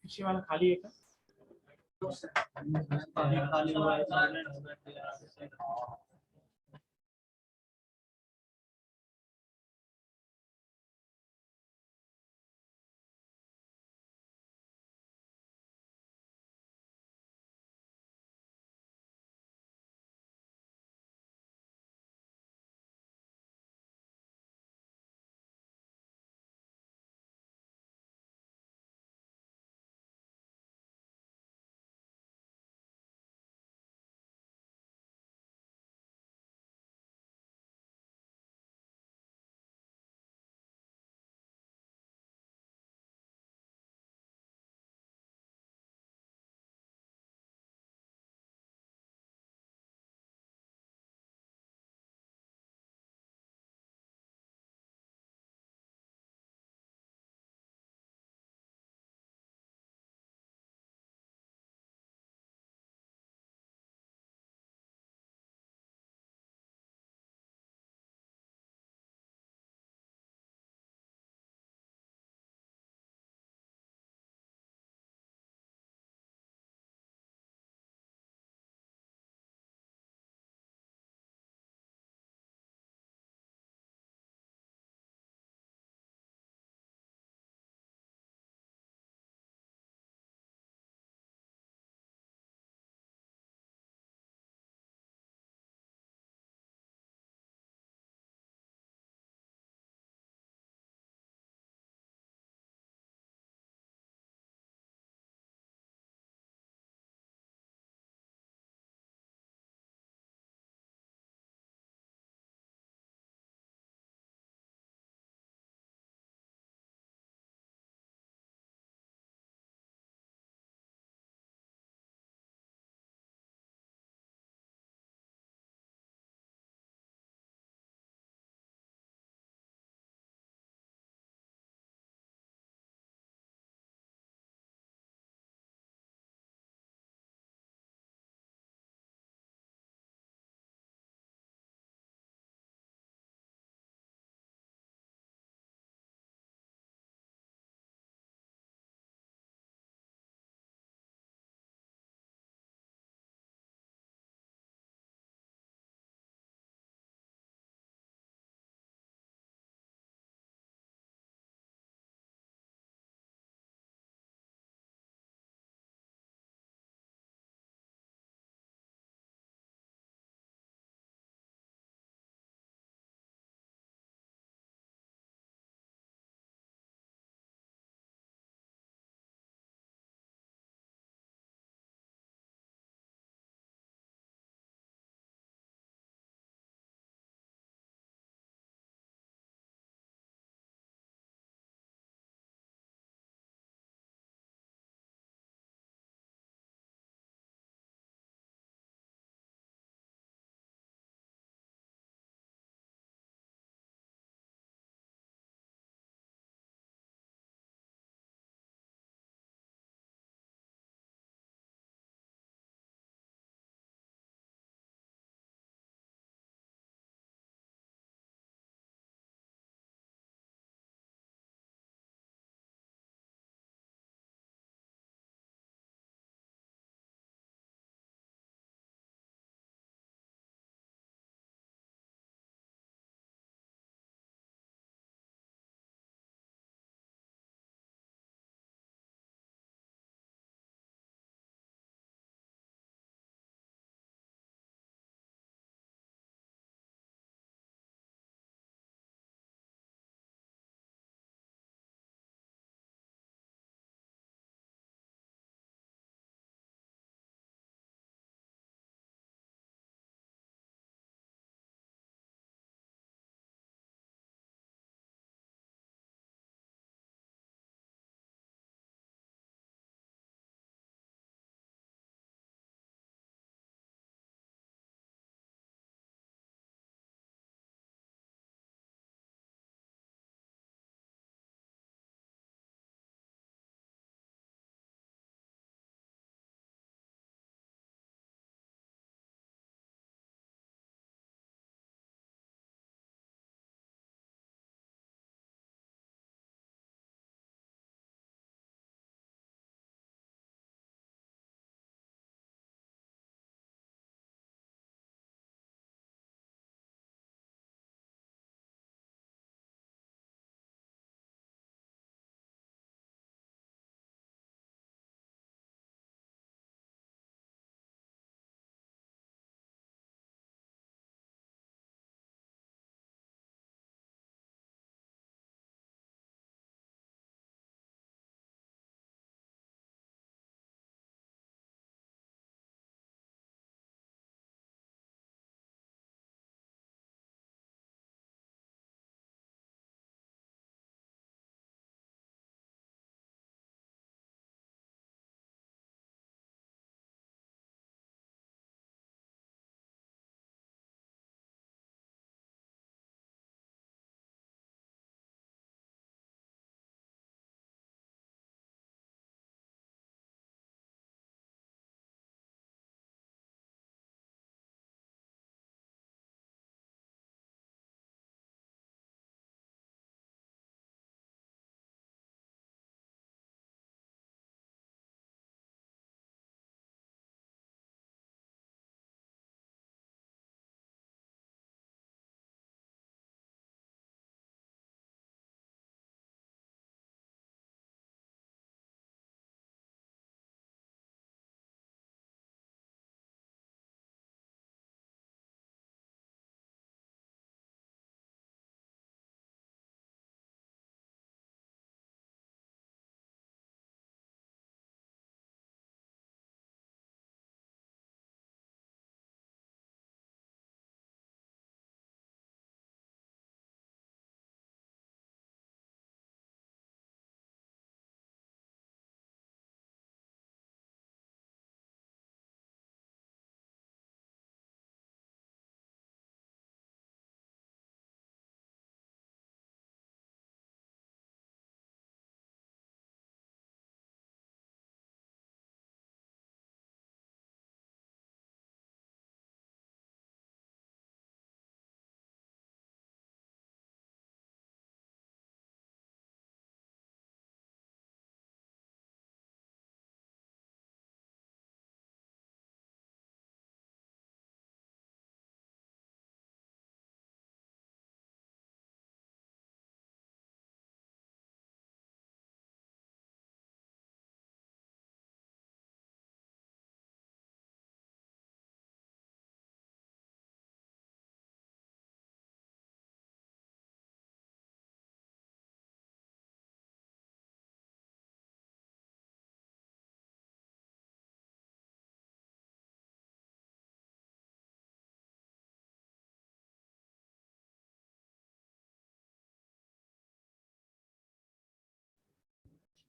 पीछे वाला खाली है क्या? खाली हुआ है, साइलेंट हो गया।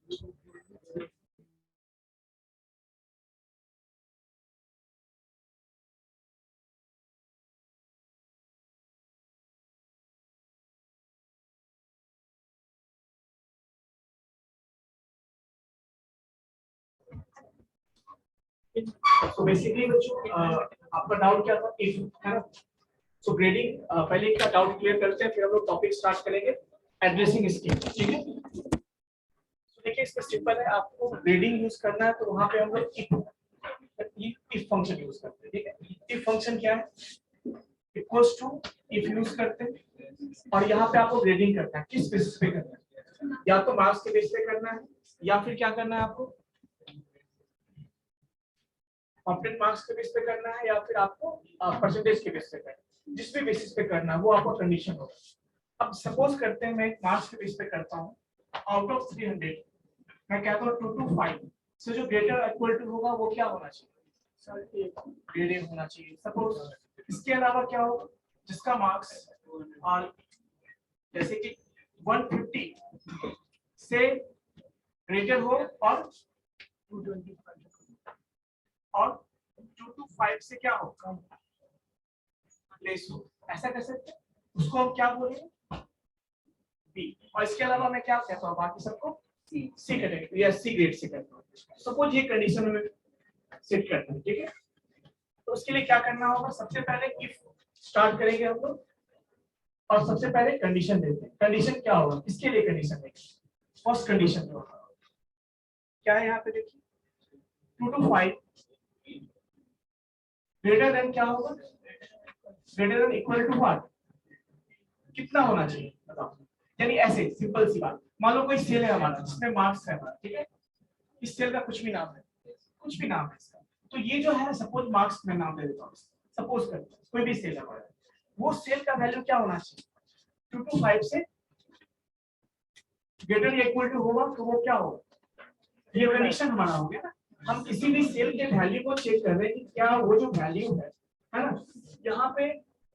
तो बेसिकली बच्चों आपका डाउट क्या था, इफ है ना। सो ग्रेडिंग पहले का डाउट क्लियर करते हैं, फिर हम लोग टॉपिक स्टार्ट करेंगे एड्रेसिंग स्कीम, ठीक है। तो देखिए इसका सिंपल है, आपको ग्रेडिंग यूज करना है तो वहां पे हम लोग इफ फंक्शन यूज करते हैं, ठीक है। इफ फंक्शन क्या है, इक्वल्स टू इफ यूज करते हैं, और यहाँ पे आपको ग्रेडिंग करना है, किस बेसिस पे करना है, या तो मार्क्स के बेस पे करना है, या फिर क्या करना है आपको कंप्लीट मार्क्स के बेस पे करना है, या फिर आपको परसेंटेज के बेस पे करना है। जिस भी बेसिस पे करना है वो आपका कंडीशन होगा। अब सपोज करते हैं मैं एक मार्क्स के बेस पे करता हूँ, आउट ऑफ 300 मैं कहता हूँ 225 से जो ग्रेटर इक्वल टू होगा वो क्या होना चाहिए, ग्रेड ए होना चाहिए। सपोज इसके अलावा क्या होगा, जिसका मार्क्स और जैसे कि 150 से ग्रेटर हो और 225 से क्या हो, लेस हो, ऐसा कर सकते हैं। उसको हम क्या बोलेंगे, बी। और इसके अलावा मैं क्या कहता हूँ, बाकी सबको सी कैटेगरी या सी ग्रेड से करता हूँ। सपोज ये कंडीशन में सेट करते हैं, ठीक है। तो उसके लिए क्या करना होगा, सबसे पहले इफ स्टार्ट करेंगे हम लोग, और सबसे पहले कंडीशन देते हैं। कंडीशन क्या होगा, इसके लिए कंडीशन देंगे। फर्स्ट कंडीशन जो होगा क्या है, यहाँ पे देखिए 225 ग्रेटर देन क्या होगा, greater than equal to what, कितना होना चाहिए बताओ। यानी ऐसे सिंपल सी बात, मान लो कोई सेल है हमारा जिसमें मार्क्स है हमारा, ठीक है। इस सेल का कुछ भी नाम है, कुछ भी नाम है इसका, तो ये जो है सपोज मार्क्स में नाम दे देता हूँ, सपोज करते हैं कोई भी सेल है हमारा, वो सेल का वैल्यू क्या होना चाहिए, 225 से ग्रेटर या इक्वल टू होगा तो वो क्या होगा, ये कंडीशन हमारा हो गया ना। हम किसी भी सेल के वैल्यू को चेक कर रहे हैं कि क्या वो जो वैल्यू है ना, यहाँ पे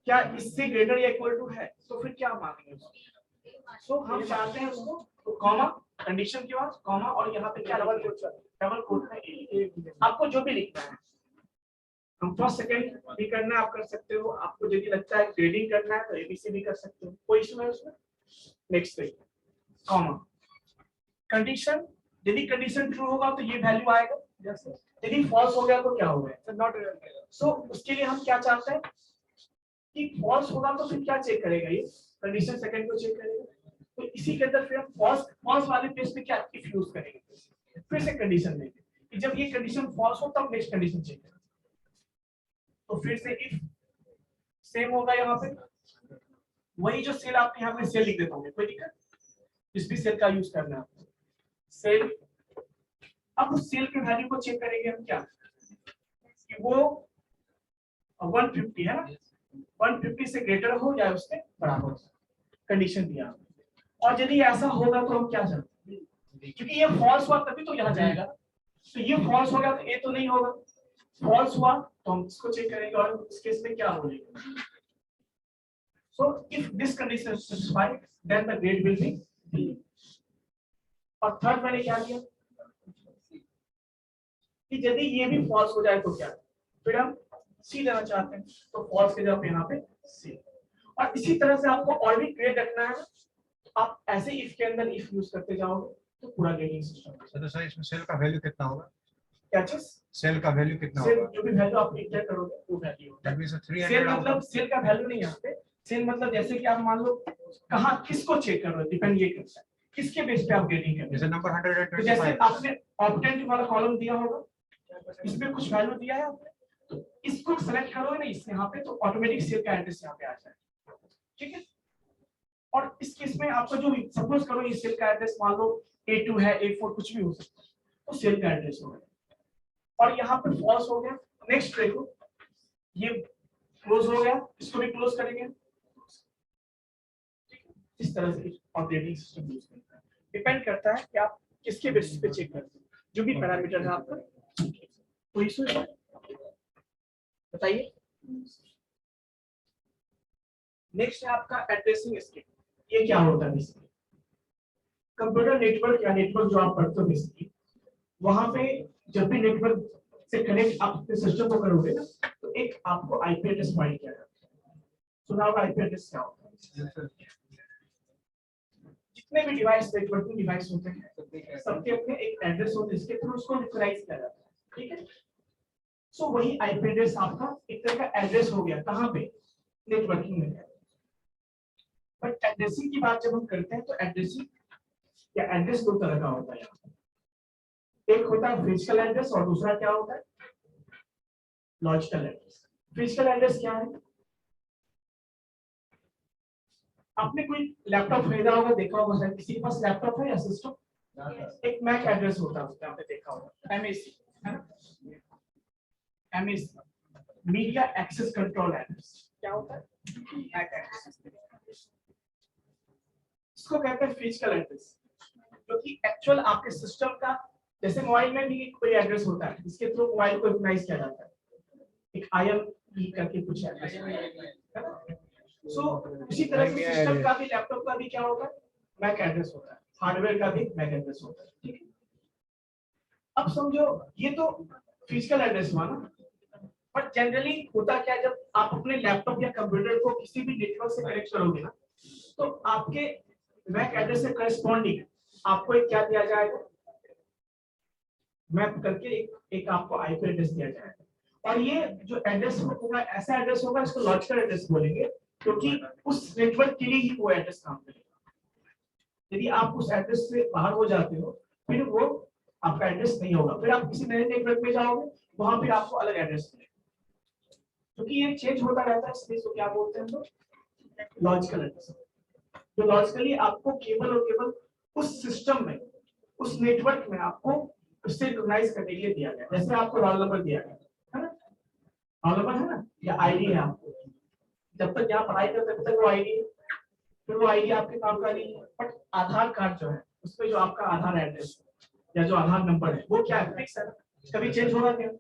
क्या इससे ग्रेटर या इक्वल टू है, तो फिर क्या मांगेंगे उसको। सो हम चाहते हैं उसको तो कॉमा, कंडीशन के बाद कॉमा, और यहाँ पे क्या डबल कोट है, आपको जो भी लिखना है, हम फर्स्ट सेकंड भी करना है आप कर सकते हो, आपको यदि लगता है ग्रेडिंग करना है तो एबीसी भी कर सकते हो, कोई इशू है उसमें। नेक्स्ट पे कॉमा, कंडीशन, यदि कंडीशन ट्रू होगा तो ये वैल्यू आएगा, यदि फॉल्स हो गया तो क्या होगा, नॉट। सो उसके लिए हम क्या चाहते हैं कि फॉल्स होगा तो फिर क्या चेक करेगा, ये कंडीशन सेकंड को चेक करेगा। तो इसी के अंदर फिर हम फॉल्स वाले पेज पे क्या इफ यूज करेंगे, फिर से कंडीशन देंगे कि जब ये कंडीशन फॉल्स हो तब नेक्स्ट कंडीशन चेक करें। तो फिर से इफ सेम होगा, यहाँ पे वही जो सेल आपके यहाँ पे सेल लिख देता हूँ, कोई दिक्कत, जिस भी सेल का यूज करना है आपको सेल। अब उस सेल के वैल्यू को चेक करेंगे हम क्या, कि वो 150 है ना, 150 से ग्रेटर हो या उससे बराबर हो, कंडीशन दिया। और यदि ऐसा होगा तो हम क्या चाहते हैं, क्योंकि ये फॉल्स हुआ तभी तो यहाँ जाएगा, तो ये फॉल्स हो गया तो ये तो नहीं होगा, फॉल्स हुआ तो हम इसको चेक करेंगे, और इस केस में क्या बोलेंगे। So if this condition is satisfied then the grade will be B। और थर्ड मैंने क्या किया कि यदि ये भी फॉल्स हो जाए तो क्या, फिर हम सी लेना चाहते हैं, तो फॉल्स के जगह यहाँ पे सी। और इसी तरह से आपको और भी ग्रेड रखना है, आप ऐसे इफ के अंदर इफ यूज करते जाओगे तो पूरा ग्रेडिंग सिस्टम। तो सर इसमें सेल का वैल्यू कितना होगा, क्या चीज, सेल का वैल्यू कितना सेल होगा, जो भी वैल्यू आप इंटर करोगे वो वैल्यू होगा। दैट मींस 300 सेल मतलब सेल का वैल्यू नहीं, यहाँ पे सेल मतलब जैसे कि आप मान लो कहाँ किसको चेक कर रहे हो, डिपेंड ये करता है किसके बेस पे आप ग्रेडिंग कर रहे हो। जैसे नंबर तो जैसे 125 आपने ऑप्टेंट वाला कॉलम दिया होगा, इसमें कुछ वैल्यू दिया है आपने, तो इसको सेलेक्ट करोगे ना इस यहाँ पे, तो ऑटोमेटिक सेल का एड्रेस यहाँ पे आ जाएगा, ठीक है। और इस केस में आपका जो सपोज करो ये सेल का एड्रेस मान लो A2 है, A4 कुछ भी हो सकता है, तो सेल का एड्रेस हो गया। और यहाँ पे फॉल्स हो गया, नेक्स्ट देखो ये क्लोज हो गया, इसको भी क्लोज करेंगे। इस तरह से ऑपरेटिंग सिस्टम यूज करता है, डिपेंड करता है कि आप किसके बेसिस पे चेक करते हैं, जो भी पैरामीटर है आपका। कोई इशू है बताइए। नेक्स्ट है आपका एड्रेसिंग स्कीम। ये क्या होता है, कंप्यूटर नेटवर्क या नेटवर्क जो आप पढ़ते हो बेसिकली, वहां पे जब भी नेटवर्क से कनेक्ट आप अपने सिस्टम को करोगे ना, तो एक आपको आईपी एड्रेस प्रोवाइड किया जाता है। सुना होगा आईपी एड्रेस क्या होता है? जितने भी डिवाइस नेटवर्किंग डिवाइस होते हैं सबके अपने एक एड्रेस होते हैं, इसके थ्रू उसको रिकॉग्नाइज किया जाता है, ठीक है। सो वही आईपी एड्रेस आपका एक तरह का एड्रेस हो गया, कहां पे? नेटवर्किंग में। बट एड्रेसिंग की बात जब हम करते हैं तो एड्रेसिंग या एड्रेस दो तरह का होता है। एक होता है फिजिकल एड्रेस और दूसरा क्या होता है? Logical address. फिजिकल एड्रेस क्या है? आपने कोई लैपटॉप खरीदा होगा, देखा होगा शायद, किसी के पास लैपटॉप है या सिस्टम? एक मैक एड्रेस होता है उसका, आपने देखा होगा, एमएसी है ना, MAC media access control address. क्या होता है? MAC address. इसको कहते हैं फिजिकल एड्रेस, जो कि एक्चुअल आपके सिस्टम का, जैसे मोबाइल में भी कोई एड्रेस होता है जिसके थ्रू मोबाइल को रिकॉग्नाइज किया जाता है, एक IME करके कुछ एड्रेस है ना। सो उसी तरह से सिस्टम का भी, लैपटॉप का भी क्या होता है? मैक एड्रेस होता है, हार्डवेयर का भी मैक एड्रेस होता है, ठीक है। अब समझो ये तो फिजिकल एड्रेस हुआ ना, बट जनरली होता क्या, जब आप अपने लैपटॉप या कंप्यूटर को किसी भी नेटवर्क से कनेक्ट करोगे ना, तो आपके मैक एड्रेस से करस्पॉन्डिंग आपको एक क्या दिया जाएगा? मैप करके एक आपको आईपी एड्रेस दिया जाएगा। और ये जो एड्रेस होगा ऐसा एड्रेस होगा, इसको लॉजिकल एड्रेस बोलेंगे, क्योंकि उस नेटवर्क के लिए ही वो एड्रेस काम करेगा। यदि आप उस एड्रेस से बाहर हो जाते हो, फिर वो आपका एड्रेस नहीं होगा, फिर आप किसी नए नेटवर्क में जाओगे, वहां फिर आपको अलग एड्रेस मिलेगा, क्योंकि ये चेंज होता रहता है, इसलिए इसको क्या बोलते हैं हम लोग? Logical address. तो लॉजिकली आपको केवल और केवल उस सिस्टम में, उस नेटवर्क में आपको उससे रिकॉग्नाइज करने के लिए दिया गया। जैसे आपको रोल नंबर दिया गया है ना, रोल नंबर है ना, या आईडी है आपको, जब तक यहाँ पढ़ाई करते तब तक वो आईडी है, फिर वो आईडी आपके काम का नहीं है। बट आधार कार्ड जो है उसमें जो आपका आधार एड्रेस या जो आधार नंबर है वो क्या है? फिक्स है, कभी चेंज होगा क्या?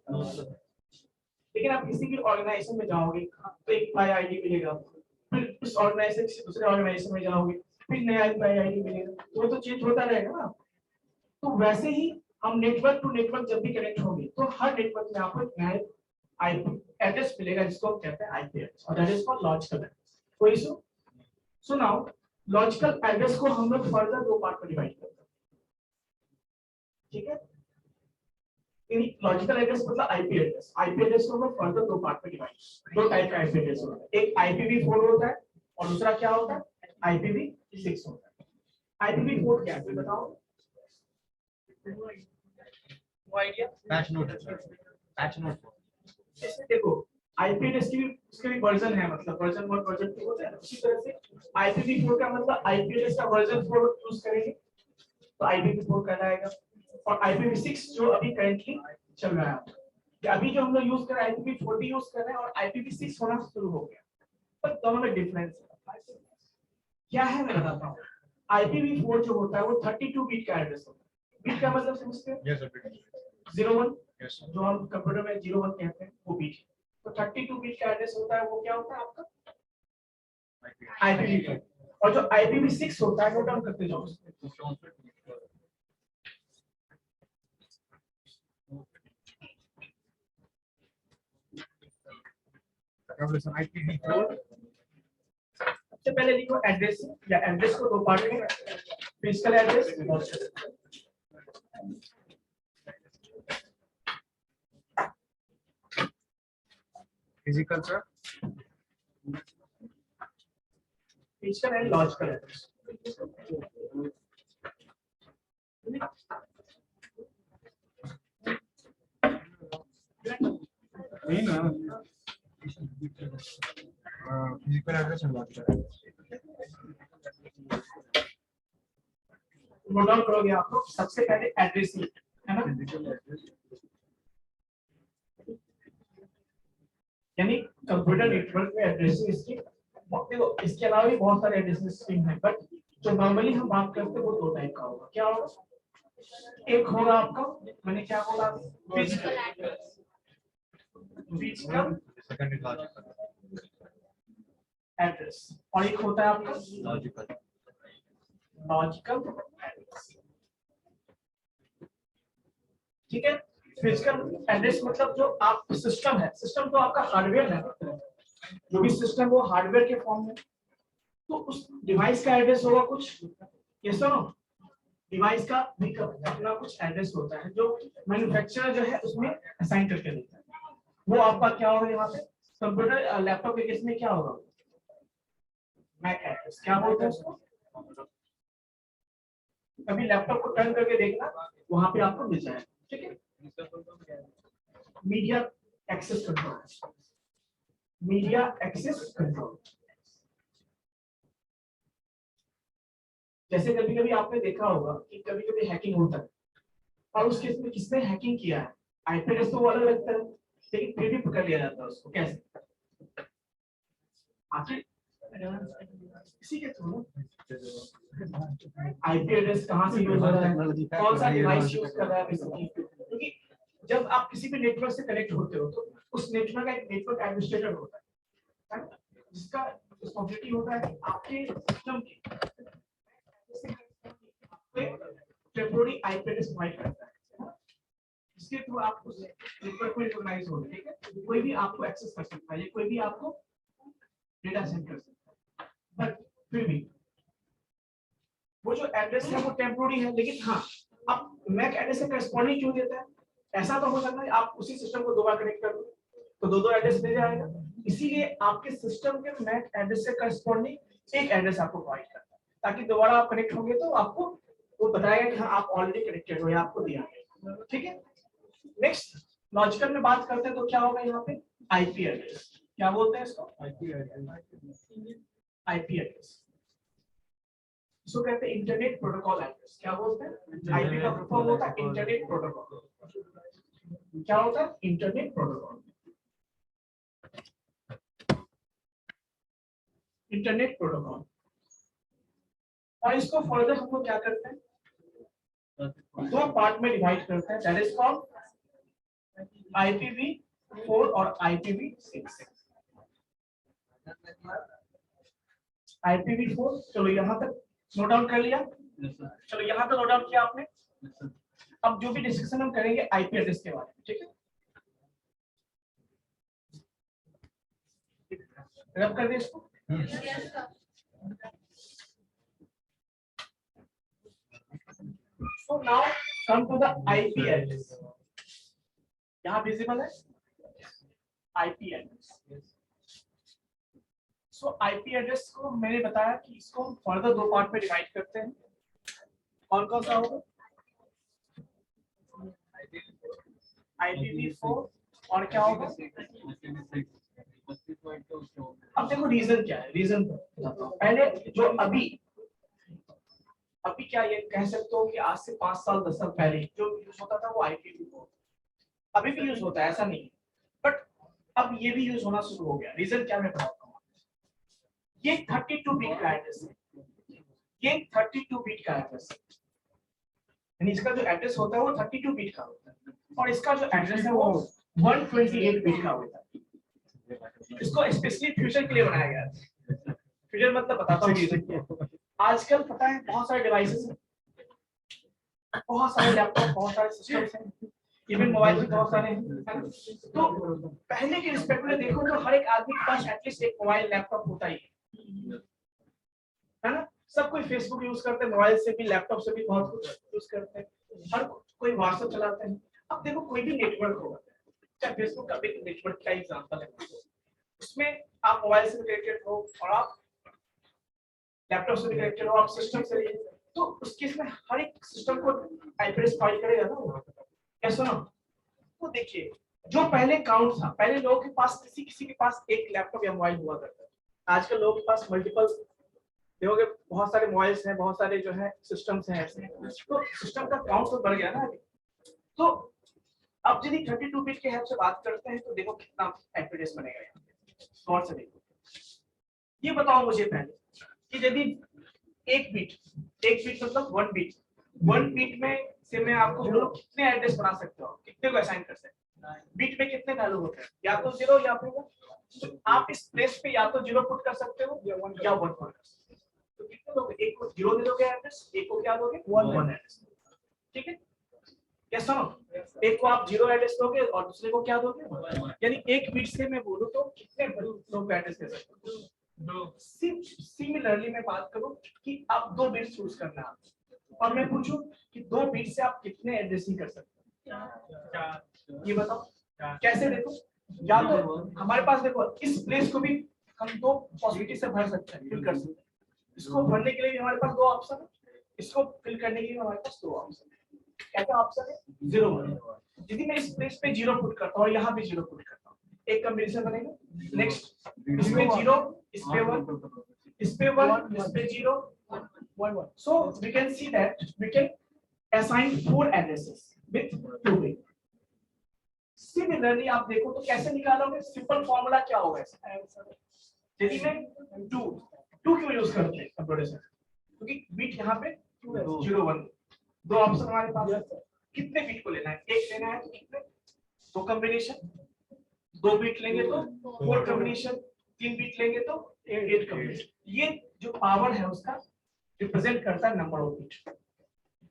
लेकिन आप किसी भी ऑर्गेनाइजेशन में जाओगे तो एक नया आईडी मिलेगा, फिर उस ऑर्गेनाइजेशन से दूसरे ऑर्गेनाइजेशन में जाओगे फिर नया आईडी मिलेगा, तो वो तो चेंज होता रहेगा ना। तो वैसे ही हम नेटवर्क टू नेटवर्क जब भी कनेक्ट होंगे तो हर नेटवर्क में आपको एक नया आईपी एड्रेस मिलेगा, जिसको हम कहते हैं आईपी एड्रेस, और that is called logical address. कोई issue? So now logical address को हम लोग फर्दर दो पार्ट में डिवाइड करते हैं, ठीक है। लॉजिकल एड्रेस मतलब आईपी एड्रेस। आईपी एड्रेस को हम लोग फर्दर दो पार्ट में डिवाइड, दो टाइप का आईपी एड्रेस होता है, एक IPv4 होता है और दूसरा क्या होता है? IPv6 होता है। IPv4 क्या है बताओ? वो आइडिया? पैच नोट है सर, पैच नोट। जैसे देखो आईपी एड्रेस की भी उसके भी वर्जन है, मतलब वर्जन 1 वर्जन 2 होता है, उसी तरह से IPv4 का मतलब आईपी एड्रेस का वर्जन 4 यूज करेंगे तो IPv4 कहलाएगा। और IPv6 जो अभी करेंटली चल रहा है, या अभी जो हम लोग यूज कर रहे हैं IPv4 भी यूज कर रहे हैं और IPv6 होना शुरू हो गया, पर दोनों में डिफरेंस है। क्या है मैं बताता हूँ। IPv4 जो होता है वो 32 बिट का एड्रेस होता है। बिट का मतलब समझते हैं? Yes sir, 01, yes sir. जो हम कंप्यूटर में 01 कहते हैं वो बिट। तो 32 बिट का एड्रेस होता है, वो क्या होता है आपका? IPv4। और जो IPv6 होता है, नोट डाउन करते जाओ, IPv4 सबसे पहले लिखो एड्रेस, या एड्रेस को दो पार्ट में, physical address. Physical sir, physical and logical address. नहीं ना, फिजिकल एड्रेस हम बात कर रहे हैं। नोट डाउन करोगे आप लोग, सबसे पहले एड्रेस है ना, यानी कंप्यूटर नेटवर्क में एड्रेसिंग स्कीम। देखो इसके अलावा भी बहुत सारे एड्रेसिंग स्कीम है, बट जो नॉर्मली हम बात करते हैं वो दो टाइप का होगा। क्या होगा? एक होगा आपका, मैंने क्या बोला, physical, second is logical address, और एक होता है आपका लॉजिकल। Logical address. ठीक है। फिजिकल एड्रेस मतलब जो आप सिस्टम है, सिस्टम तो आपका हार्डवेयर है, जो भी सिस्टम वो हार्डवेयर के फॉर्म में, तो उस डिवाइस का एड्रेस होगा कुछ, ये सुनो, डिवाइस का भी अपना कुछ एड्रेस होता है जो मैन्युफैक्चरर जो है उसमें असाइन करके देता है, वो आपका क्या होगा यहाँ पे कंप्यूटर लैपटॉप के केस में क्या होगा, मैक एड्रेस, क्या बोलते हैं उसको, कभी लैपटॉप को टर्न करके देखना, वहां पे आपको मिल जाएगा, ठीक है। Media access control, media access control, जैसे कभी कभी आपने देखा होगा कि कभी कभी हैकिंग होता है और उस केस में किसने हैकिंग किया है, आईपी एड्रेस तो वो अलग लगता है, लेकिन फिर भी पकड़ लिया जाता है उसको, कैसे, आखिर इसी के थ्रू आईपी एड्रेस कहाँ से यूज हो रहा है, कौन सा डिवाइस यूज कर रहा है, क्योंकि जब आप किसी भी नेटवर्क से कनेक्ट होते हो तो उस नेटवर्क का एक नेटवर्क एडमिनिस्ट्रेटर होता है जिसका रिस्पांसिबिलिटी होता है आपके सिस्टम की टेम्पोररी आईपी एड्रेस प्रोवाइड करता है, जिसके थ्रू आप उस नेटवर्क को रिकॉग्नाइज हो, ठीक है, कोई भी आपको एक्सेस कर सकता है, कोई भी आपको डेटा सेंड कर सकता है, बट फिर भी वो जो एड्रेस है वो टेम्पोररी है, लेकिन हाँ अब मैक एड्रेस से करस्पॉन्डिंग क्यों देता है, ऐसा तो हो सकता है आप उसी सिस्टम को दोबारा कनेक्ट कर दो तो दो एड्रेस दे जाएगा, इसीलिए आपके सिस्टम के मैक एड्रेस से करस्पॉन्डिंग एक एड्रेस आपको प्रोवाइड करता है, ताकि दोबारा आप कनेक्ट होंगे तो आपको वो बताएगा कि हाँ आप ऑलरेडी कनेक्टेड हो या आपको दिया, ठीक है। नेक्स्ट लॉजिकल में बात करते हैं तो क्या होगा यहाँ पे आईपी एड्रेस, क्या बोलते हैं इसको, आईपी एड्रेस, इसको कहते हैं इंटरनेट प्रोटोकॉल एड्रेस, क्या बोलते हैं, आईपी का फॉर्म होता है इंटरनेट प्रोटोकॉल, क्या होता है इंटरनेट प्रोटोकॉल, इंटरनेट प्रोटोकॉल, और इसको फर्दर हम लोग क्या करते हैं दो पार्ट में डिवाइड करते हैं, दैट इज कॉल्ड IPv4 और IPv6। IPv4 चलो यहाँ तक नोट डाउन कर लिया, चलो यहाँ तक नोट डाउन किया आपने, अब जो भी डिस्कशन हम करेंगे आईपी एड्रेस के बारे में, ठीक है, रब कर दे इसको। So now come to the IP address. यहाँ विजिबल है IP एड्रेस। सो IP एड्रेस को मैंने बताया कि इसको हम फर्दर दो पार्ट में डिवाइड करते हैं, कौन कौन सा होगा, IPv4 और क्या होगा, अब देखो रीजन क्या है, रीजन पहले जो अभी क्या ये कह सकते हो कि आज से 5 साल 10 साल पहले जो यूज होता था वो IPv4 अभी भी यूज होता है, ऐसा नहीं, बट अब ये भी यूज होना शुरू हो गया, रीजन क्या मैं बताता हूँ, ये 32 बिट का एड्रेस है, ये 32 बिट का एड्रेस है, यानी इसका जो एड्रेस होता है वो 32 बिट का होता है और इसका जो एड्रेस है वो 128 बिट का होता है, इसको स्पेशली फ्यूचर के लिए बनाया गया है, फ्यूचर मतलब बताता हूँ रीजन क्या। आजकल पता है बहुत सारे डिवाइसेस हैं, बहुत सारे लैपटॉप, बहुत सारे सिस्टम्स हैं, इवन मोबाइल भी बहुत सारे हैं, तो पहले के रिस्पेक्ट में देखो तो हर एक आदमी के पास एटलीस्ट एक मोबाइल लैपटॉप होता ही है ना, सब कोई फेसबुक यूज करते हैं, मोबाइल से भी लैपटॉप से भी बहुत कुछ यूज करते हैं, हर कोई व्हाट्सएप चलाते हैं। अब देखो कोई भी नेटवर्क होगा, चाहे फेसबुक का भी नेटवर्क का एग्जांपल है, उसमें आप मोबाइल से कनेक्टेड हो और आप लैपटॉप से कनेक्टेड हो, आप सिस्टम से, तो उस केस में हर एक सिस्टम को आईपी एड्रेस प्रोवाइड करेगा ना, क्या सुनो, तो देखिए जो पहले काउंट था, पहले लोगों के पास किसी के पास एक लैपटॉप या मोबाइल हुआ करता था, आजकल लोगों के पास मल्टीपल देखोगे, बहुत सारे मोबाइल्स हैं, बहुत सारे जो है सिस्टम्स हैं ऐसे, तो सिस्टम का काउंट तो बढ़ गया ना अभी, तो अब यदि 32 बिट के हेल्प से बात करते हैं तो देखो कितना आईपी एड्रेस बनेगा यहाँ पे, गौर से देखो, ये बताओ मुझे पहले कि यदि एक बिट मतलब 1 बिट में से मैं आपको बोलो कितने एड्रेस बना सकते हो, कितने को असाइन कर सकते हो, बिट में कितने वैल्यू होते हैं, या तो 0 या फिर 1, तो आप इस प्लेस पे या तो 0 पुट कर सकते हो या 1 पुट कर सकते हो, तो कितने लोग, एक को 0 दे दोगे एड्रेस, एक को क्या दोगे 1 एड्रेस, ठीक है। यस सुनो, एक को आप 0 एड्रेस दोगे और दूसरे को क्या दोगे, यानी एक बिट से मैं बोलूं तो कितने लोग को एड्रेस दे सकते हो, 2। सिमिलरली मैं बात करूं कि आप 2 बिट चूज करना है और मैं पूछूं कि 2 बिट से आप कितने एड्रेसिंग कर सकते हो, ये बताओ कैसे। देखो या तो हमारे पास देखो इस प्लेस को भी हम 2 पॉसिबिलिटी से भर सकते हैं, फिल कर सकते हैं। इसको भरने के लिए भी हमारे पास 2 ऑप्शन है, इसको फिल करने के लिए हमारे पास 2 ऑप्शन है। क्या ऑप्शन है, 0 1। यदि मैं इस प्लेस पे 0 पुट करता हूँ और यहाँ भी 0 पुट करता हूँ, एक कॉम्बिनेशन बनेगा। नेक्स्ट इसमें 0, इस पे 1, इस पे 1, इस पे 0 1 1। So we can see that we can assign 4 addresses with 2 bit। Similarly आप देखो तो कैसे निकालोगे, सिंपल फॉर्मूला क्या होगा इसका, यदि मैं 2 क्यों यूज करते हैं कंप्यूटर से, क्योंकि बिट यहाँ पे 0 1, 2 ऑप्शन हमारे पास है। कितने बिट को लेना है, एक लेना है तो कितने, 2 कॉम्बिनेशन, 2 बिट लेंगे तो 4 कॉम्बिनेशन, 3 बिट लेंगे तो 8 कॉम्बिनेशन। ये जो पावर है उसका रिप्रेजेंट करता है नंबर ऑफ बिट।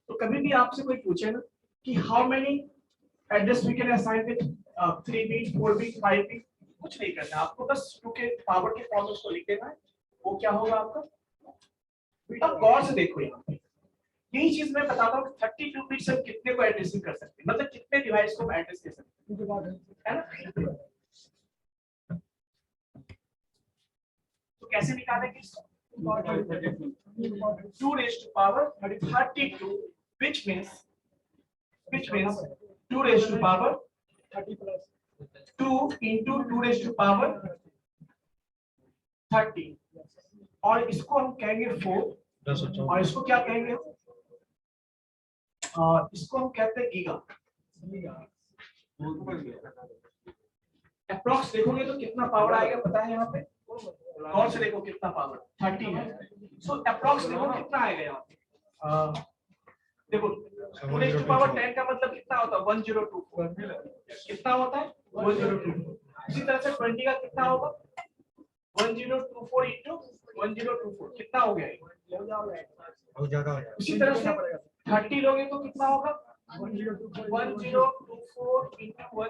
तो कभी भी आपसे कोई पूछे ना कि how many address we can assign with 3 bit 4 bit 5 bit, कुछ नहीं करना आपको, बस 2 के पावर के फॉर्म उसको लिख देना है, वो क्या होगा आपका। अब गौर से देखो यहाँ पे यही चीज मैं बताता हूँ 32 बिट से कितने को एड्रेसिंग कर सकते हैं, मतलब कितने डिवाइस को एड्रेस दे सकते हैं, है ना। तो कैसे निकालेंगे इसको, 2 raised to power 32 which means 2 raised to power 30 plus 2 into 2 raised to power 30 और इसको हम कहेंगे 4 और इसको क्या कहेंगे, इसको हम कहते हैं गीगा। अप्रॉक्स देखोगे तो कितना पावर आएगा पता है यहाँ पे, और से देखो कितना पावर 30 है। सो अप्रॉक्स देखो कितना आएगा यहाँ पे, देखो 2 raised to power 10 का मतलब कितना होता है 1024, कितना होता है 1024। इसी तरह से 20 का कितना होगा 1024 into 1024, कितना हो गया, बहुत ज्यादा हो जाएगा। उसी तरह से 30 लोगे तो कितना होगा 1024 into 1024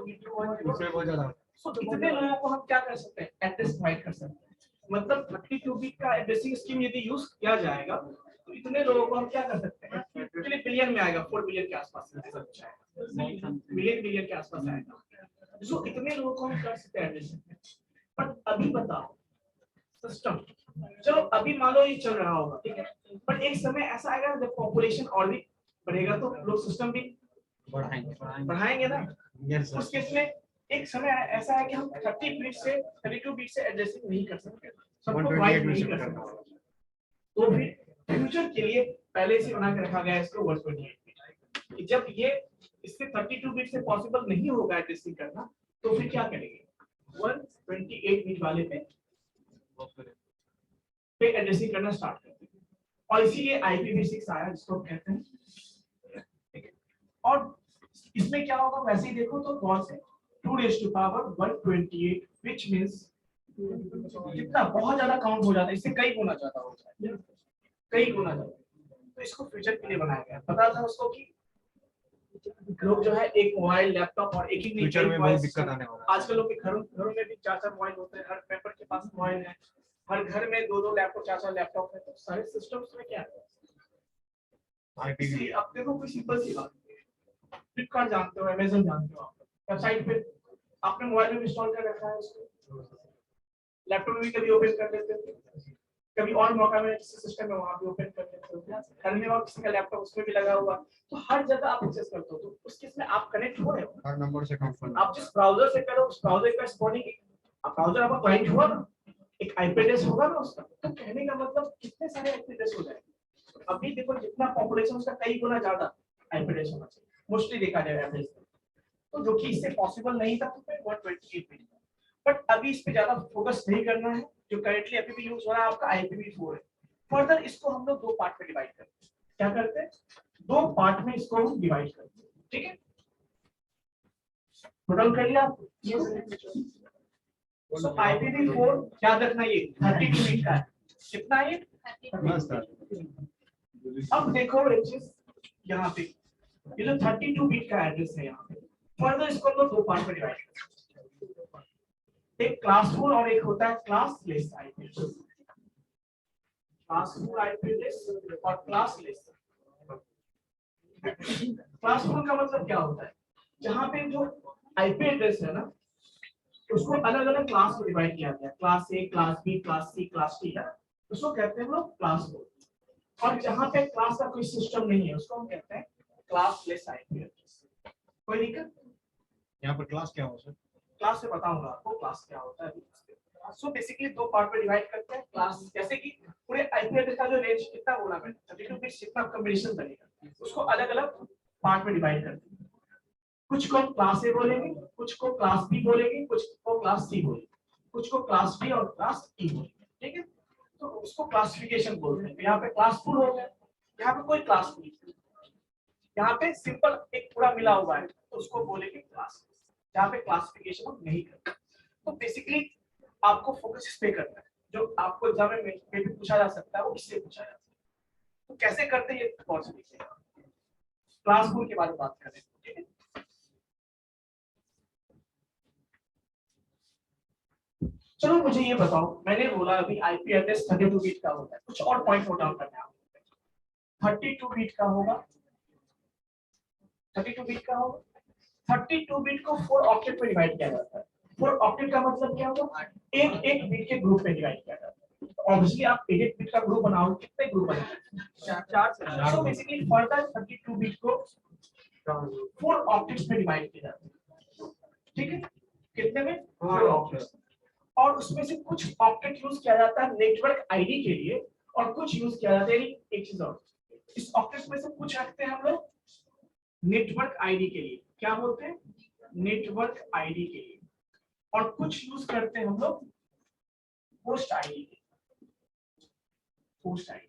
into 1024। सो इतने लोगों को हम क्या कर सकते हैं, एड्रेस प्रोवाइड कर सकते हैं। मतलब 32 बिट का एड्रेसिंग स्कीम यदि यूज किया जाएगा तो इतने लोगों को हम क्या कर सकते हैं, एक्चुअली बिलियन में आएगा, 4 बिलियन के आसपास बिलियन के आसपास आएगा। सो इतने लोगों को हम कर सकते हैं एड्रेसिंग। बट अभी बताओ सिस्टम, चलो अभी मान लो ये चल रहा होगा, ठीक है, बट एक समय ऐसा आएगा जब पॉपुलेशन और भी बढ़ेगा तो लोग सिस्टम भी बढ़ाएंगे ना। उस केस में एक समय ऐसा है कि हम 32 बिट से एड्रेसिंग नहीं कर सकते, सबको प्रोवाइड नहीं कर सकते। तो फिर फ्यूचर के लिए पहले से बना के रखा गया है इसको 128 बिट। जब ये इससे 32 बिट से पॉसिबल नहीं होगा एड्रेसिंग करना तो फिर क्या करेंगे, 128 बिट वाले पे एड्रेसिंग करना स्टार्ट करते हैं और इसीलिए IPv6 आया जिसको कहते हैं, ठीक है। और इसमें क्या होगा वैसे ही देखो तो गौर से 2 raised to power 128 which means कितना बहुत ज्यादा काउंट हो जाता है, इससे कई गुना ज्यादा हो जाता है, कई गुना ज्यादा। तो इसको फ्यूचर के लिए बनाया गया, पता था उसको कि लोग जो है एक मोबाइल लैपटॉप और एक ही फ्यूचर में बहुत दिक्कत आने वाला है। आजकल लोग के घरों में भी 4-4 मोबाइल होते हैं, हर मेंबर के पास मोबाइल है, हर घर में 2-2 लैपटॉप 4-4 लैपटॉप है। तो सारे सिस्टम्स में क्या है अब देखो कोई सिंपल सी बात, फ्लिपकार्ट जानते हो, अमेज़न जानते हो, आप वेबसाइट पे आपने मोबाइल में इंस्टॉल कर रखा है, उसको लैपटॉप में भी कभी ओपन कर लेते हो, कभी और मौका में किसी सिस्टम में वहां भी ओपन कर लेते हो, घर में और किसी का लैपटॉप उसमें भी लगा हुआ, तो हर जगह आप एक्सेस करते हो। तो उस केस में आप कनेक्ट हो रहे हो, हर नंबर से कनेक्ट करना। आप जिस ब्राउज़र से करो उस ब्राउज़र का स्पॉटिंग ब्राउज़र आपका क्लाइंट हुआ ना, एक IP एड्रेस होगा ना उसका, तो कहने का मतलब कितने सारे IP एड्रेस हो जाएंगे। अभी देखो जितना पॉपुलेशन उसका कई गुना ज्यादा IP एड्रेस होना चाहिए मोस्टली देखा जाए एवरेज, तो जो कि इससे पॉसिबल नहीं था तो फिर 128 बिट। बट अभी इस पे ज्यादा फोकस नहीं करना है, जो करेंटली अभी भी यूज हो रहा है आपका IPv4 है। फर्दर इसको हम लोग 2 पार्ट में डिवाइड करते हैं, क्या करते हैं 2 पार्ट में इसको हम डिवाइड करते हैं, ठीक है। टोटल कर लिया सो IPv4 याद रखना ये 32 बिट का है, कितना ये। अब देखो एक चीज यहाँ पे ये जो 32 बिट का एड्रेस है यहाँ पे, फर्दर इसको हम लोग दो पार्ट में डिवाइड करते हैं, एक क्लासफुल और एक होता है classless IP address. Classful IP address और क्लासलेस। क्लासफुल का मतलब क्या होता है, जहाँ पे जो आईपी एड्रेस है ना उसको अलग अलग क्लास में डिवाइड किया गया, class A, class B, class C, class T है, उसको कहते हैं हम लोग क्लासफुल। और जहाँ पे क्लास का कोई सिस्टम नहीं है उसको हम कहते हैं क्लासलेस आईपी एड्रेस। कोई दिक्कत? यहाँ पर क्लास क्या हो सर? क्लास से बताऊंगा आपको क्लास क्या होता है। सो बेसिकली दो पार्ट में डिवाइड करते हैं क्लास, जैसे कि पूरे आईपी एड्रेस का जो रेंज कितना बोला मैंने 32 बिट्स जितना कॉम्बिनेशन बनेगा उसको अलग अलग पार्ट में डिवाइड करते हैं। कुछ को क्लास ए बोलेंगे, कुछ को क्लास बी बोलेंगे, कुछ को क्लास सी बोलेंगे, कुछ को क्लास डी और क्लास ई बोलेंगे। ठीक है, तो उसको क्लासिफिकेशन बोलते हैं। यहाँ पे क्लासफुल हो गया, यहाँ पे कोई क्लास नहीं, यहाँ पे सिंपल एक पूरा मिला हुआ है तो उसको बोलेंगे क्लास, जहाँ पे क्लासिफिकेशन हम नहीं करते। तो बेसिकली आपको फोकस इस पे करना है, जो आपको एग्जाम में भी पूछा जा सकता है वो इससे पूछा जा सकता है। तो कैसे करते हैं ये बहुत से क्लासफुल के बारे में बात करें। ठीक है, चलो मुझे ये बताओ, मैंने बोला अभी आईपी एड्रेस 32 बिट का होता है, कुछ और पॉइंट नोट डाउन करना है। 32 बिट का होगा, 32 बिट का होगा, 32 बिट को 4 ऑक्टेट में डिवाइड किया जाता है। 4 ऑक्टेट का मतलब क्या होगा, एक एक बिट के ग्रुप में डिवाइड किया जाता है। तो ऑब्वियसली आप एक बिट का ग्रुप बनाओ, कितने ग्रुप बनाओगे? 4। सो बेसिकली फर्दर 32 बिट को 4 ऑक्टेट्स में डिवाइड किया जाता है। ठीक है, कितने में? 4 ऑक्टेट्स। और उसमें से कुछ ऑक्टेट यूज किया जाता है नेटवर्क आईडी के लिए और कुछ यूज किया जाता है एक चीज और, इस ऑक्टेट्स में से कुछ रखते हैं हम लोग नेटवर्क आईडी के लिए, क्या बोलते हैं? नेटवर्क आईडी के लिए, और कुछ यूज करते हैं हम लोग होस्ट आईडी के लिए। होस्ट आईडी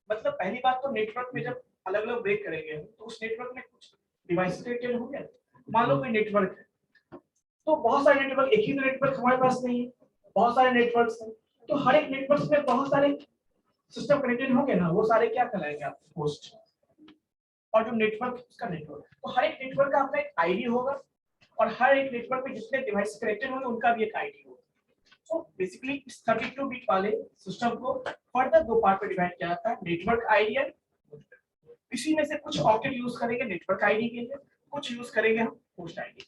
मतलब पहली बात तो नेटवर्क में जब अलग अलग ब्रेक करेंगे तो उस नेटवर्क में कुछ डिवाइस कनेक्टेड होंगे। मान लो कोई नेटवर्क है तो बहुत सारे नेटवर्क, एक ही नेटवर्क हमारे पास नहीं है, बहुत सारे नेटवर्क्स हैं, तो हर एक नेटवर्क में बहुत सारे सिस्टम कनेक्टेड होंगे ना, वो सारे क्या कहलाएंगे आप? होस्ट। और जो नेटवर्क उसका नेटवर्क, तो हर एक नेटवर्क का अपना एक आईडी होगा और हर एक नेटवर्क में जितने डिवाइस कनेक्टेड होंगे उनका भी एक आईडी होगा। तो बेसिकली इस 32 बिट वाले सिस्टम को फर्दर दो पार्ट में डिवाइड किया जाता है, नेटवर्क आईडी है। इसी में से कुछ ऑक्टेट यूज करेंगे नेटवर्क आईडी के लिए, कुछ यूज करेंगे हम होस्ट आईडी।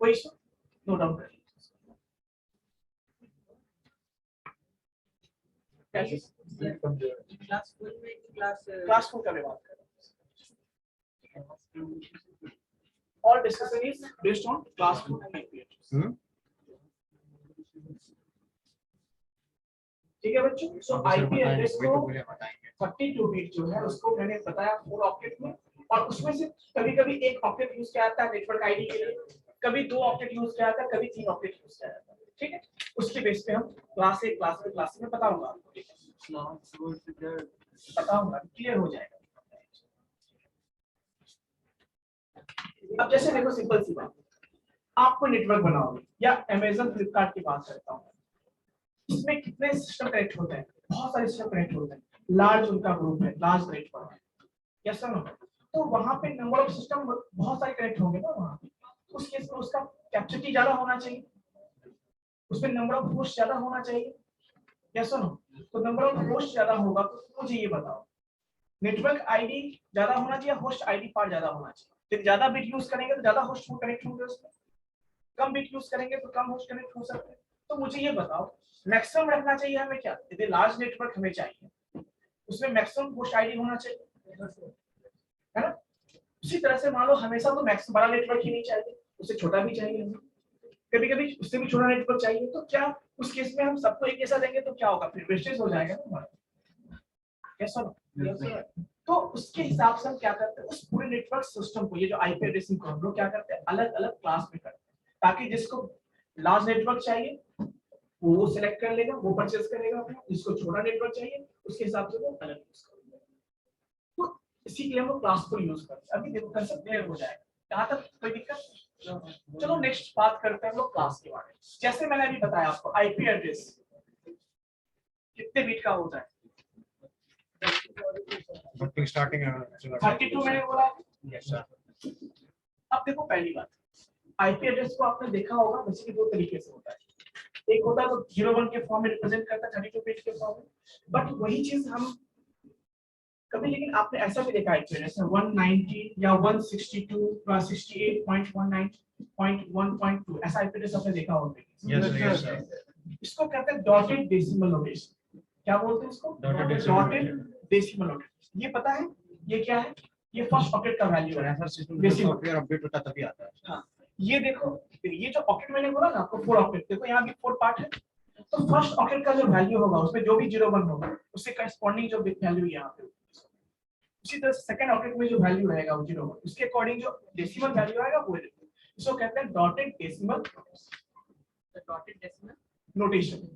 कोई इशू? नोट डाउन करिए। क्लासफुल का बात कर रहे हैं। All discussion is based on classful and IP address. ठीक है बच्चों, सो आईपी एड्रेस को 32 बिट जो है उसको मैंने बताया 4 ऑक्टेट में, और उसमें से कभी-कभी एक ऑक्टेट यूज किया जाता है नेटवर्क आईडी के लिए, कभी 2 ऑक्टेट यूज किया जाता है, कभी 3 ऑक्टेट यूज किया जाता है। ठीक है, उसके बेस पे हम class A, class B, class C में बताऊंगा आपको। ठीक है, बताऊंगा, क्लियर हो जाएगा। अब जैसे देखो सिंपल सी बात, आपको नेटवर्क बनाओगे या अमेज़न फ्लिपकार्ट की बात करता हूँ, इसमें कितने सिस्टम कनेक्ट होते हैं? बहुत सारे सिस्टम कनेक्ट होते हैं, लार्ज उनका ग्रुप है, लार्ज नेटवर्क है, यस और नो? तो वहां पे नंबर ऑफ सिस्टम बहुत सारे कनेक्ट होंगे ना वहां पे, उस केस में उसका कैपेसिटी ज्यादा होना चाहिए, उसमें नंबर ऑफ होस्ट ज्यादा होना चाहिए, यस और नो? तो नंबर ऑफ होस्ट ज्यादा होगा तो मुझे ये बताओ, नेटवर्क आईडी ज्यादा होना चाहिए, होस्ट आईडी पार्ट ज्यादा होना चाहिए? यदि ज्यादा बिट यूज करेंगे तो ज्यादा होस्ट कनेक्ट होंगे उसमें, कम बिट यूज करेंगे तो कम होस्ट कनेक्ट हो सकते हैं। तो मुझे ये बताओ मैक्सिमम रखना चाहिए हमें क्या? यदि लार्ज नेटवर्क हमें चाहिए उसमें मैक्सिमम होस्ट आईडी होना चाहिए, है ना? उसी तरह से मान लो हमेशा तो मैक्सिमम बड़ा नेटवर्क ही नहीं चाहिए, उससे छोटा भी चाहिए हमें, कभी-कभी उससे भी छोटा नेटवर्क चाहिए। तो क्या उस केस में हम सबको एक जैसा देंगे तो क्या होगा? फिर वेस्टेज हो जाएगा ना हमारा, कैसा? तो उसके हिसाब से हम क्या करते हैं, उस पूरे नेटवर्क सिस्टम को, ये जो आईपी एड्रेसिंग को हम लोग क्या करते हैं, अलग अलग क्लास में करते हैं, ताकि जिसको लार्ज नेटवर्क चाहिए वो सिलेक्ट कर लेगा, वो परचेज करेगा अपना, जिसको छोटा नेटवर्क चाहिए उसके हिसाब से वो अलग यूज करेगा। तो इसी के लिए हम लोग क्लासफुल यूज करते हैं। अभी देखो कंसेप्ट क्लियर हो जाएगा, यहाँ तक कोई दिक्कत? चलो नेक्स्ट बात करते हैं हम लोग क्लास के बारे में। जैसे मैंने अभी बताया आपको आईपी एड्रेस कितने बिट का होता है, But starting 32 मैंने बोला। Yes sir. अब देखो पहली बात, आईपी एड्रेस को आपने देखा होगा बेसिकली दो तरीके से होता है। एक होता है तो 01 के फॉर्म में रिप्रेजेंट करता है 32 बिट के फॉर्म में, बट वही चीज हम कभी, लेकिन आपने ऐसा भी देखा आईपी एड्रेस 190 या 162.168.1.1.2 ऐसा आईपी एड्रेस आपने देखा होगा। Yes sir. इसको कहते हैं डॉटेड डेसिमल नोटेशन। क्या बोलते हैं इसको? Dotted decimal dotted decimal notation. ये पता है ये क्या है? ये फर्स्ट ऑक्टेट का वैल्यू है। ऐसा सिस्टम Decimal. सॉफ्टवेयर अपडेट होता तभी आता है। हाँ, ये देखो, ये जो ऑक्टेट मैंने बोला ना आपको 4 ऑक्टेट, देखो यहाँ भी 4 पार्ट है, तो फर्स्ट ऑक्टेट का जो वैल्यू होगा उसमें जो भी 01 होगा उससे करस्पॉन्डिंग जो बिट वैल्यू यहाँ पे, उसी तरह सेकंड ऑक्टेट में जो वैल्यू आएगा वो 01 उसके अकॉर्डिंग जो डेसिमल वैल्यू आएगा वो लिखो। इसको कहते हैं डॉटेड डेसिमल नोटेशन।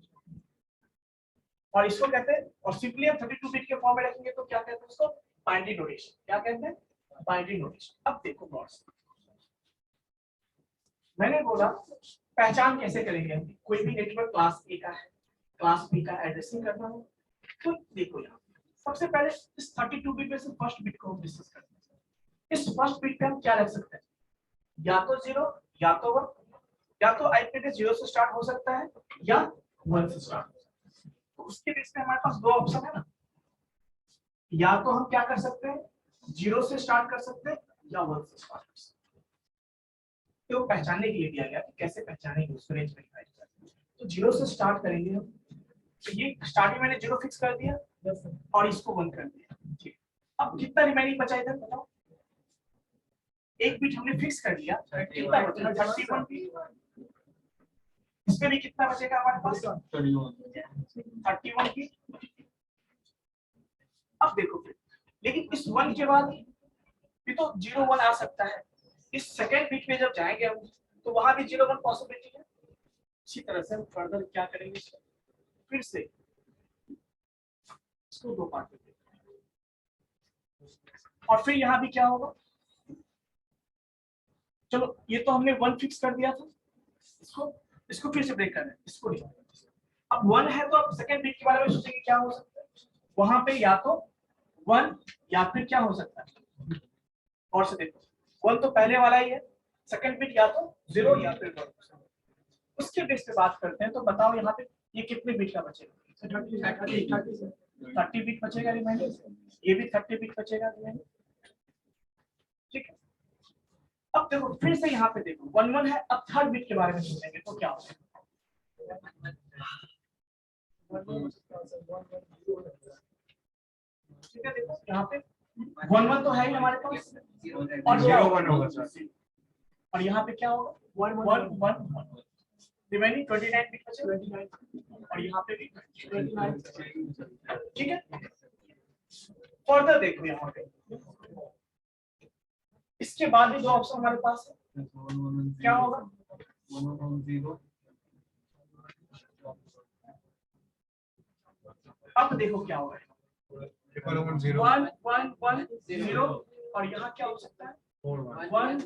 और इसको कहते हैं, और सिंपली हम 32 बिट के फॉर्म में रखेंगे तो क्या कहते हैं उसको? Binary notation. क्या कहते हैं? Binary notation. अब देखो गौर से, मैंने बोला पहचान कैसे करेंगे हम? कोई भी नेटवर्क क्लास ए का है, क्लास बी का एड्रेसिंग करना हो तो देखो यहाँ सबसे पहले इस 32 बिट में से फर्स्ट बिट को हम डिस्कस करते हैं। इस फर्स्ट बिट पे हम क्या रख सकते हैं? या तो 0 या तो 1, या तो आईपी एड्रेस 0 से स्टार्ट हो सकता है या 1 से स्टार्ट हो सकता है। तो उसके बेस पे हमारे पास दो ऑप्शन है ना, या तो हम क्या कर सकते हैं 0 से स्टार्ट कर सकते हैं या 1 से स्टार्ट कर सकते हैं। तो पहचानने के लिए दिया गया कि कैसे पहचानेंगे उसको, रेंज में डिवाइड करते हैं। तो 0 से स्टार्ट करेंगे हम, तो ये स्टार्टिंग मैंने 0 फिक्स कर दिया और इसको 1 कर दिया। ठीक, अब कितना रिमेनिंग बचा इधर बताओ? एक बिट हमने फिक्स कर दिया, कितना बचा? 31 बिट। इसमें भी कितना बचेगा हमारे पास? 31 की। अब देखो फिर, लेकिन इस 1 के बाद भी तो 01 आ सकता है। इस सेकंड बिट में जब जाएंगे हम तो वहां भी 01 पॉसिबिलिटी है। इसी तरह से हम फर्दर क्या करेंगे, फिर से इसको दो पार्ट में और फिर यहाँ भी क्या होगा? चलो ये तो हमने 1 फिक्स कर दिया था, इसको फिर से ब्रेक करना है, इसको नहीं। अब 1 है तो अब सेकंड बिट के बारे में सोचेंगे क्या हो सकता है वहां पे, या तो 1 या फिर क्या हो सकता है। और से देखो 1 तो पहले वाला ही है, सेकंड बिट या तो 0 या फिर 1। उसके बेस पे बात करते हैं, तो बताओ यहाँ पे ये कितने बिट का बचेगा? 30 बिट बचेगा रिमाइंडर, ये भी 30 बिट बचेगा रिमाइंडर। ठीक है, अब देखो फिर से यहाँ पे देखो 1 1 है, अब थर्ड बिट के बारे में सोचेंगे तो क्या होगा? ठीक है, देखो यहाँ पे 1 1 तो है ही हमारे पास, और 01 होगा सर। और यहाँ पे क्या होगा? 1 1 1 1 रिमेनिंग 29 बिट बचेगा, 29, और यहाँ पे भी 29। ठीक है, फर्दर देखो यहाँ पे, इसके बाद भी दो ऑप्शन हमारे पास है, क्या होगा? अब देखो क्या होगा, 1 1 0 1 1 1 0, और यहाँ क्या हो सकता है? 1 1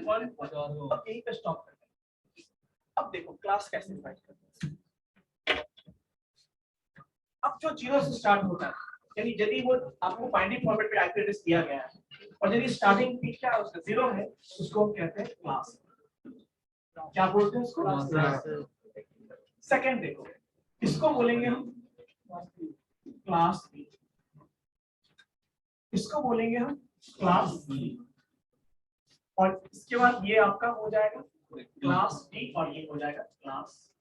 1 1। अब यहीं पे स्टॉप करते हैं। अब देखो क्लास कैसे डिवाइड करते हैं। अब जो 0 से स्टार्ट होता है, यानी यदि वो आपको बाइनरी फॉर्मेट पे आईपी एड्रेस दिया गया है और यदि स्टार्टिंग बिट क्या है उसका 0 है, उसको हम कहते हैं क्लास। क्या बोलते हैं उसको? सेकंड देखो, इसको बोलेंगे हम क्लास बी, इसको बोलेंगे हम क्लास बी, और इसके बाद ये आपका हो जाएगा क्लास डी, और ये हो जाएगा क्लास।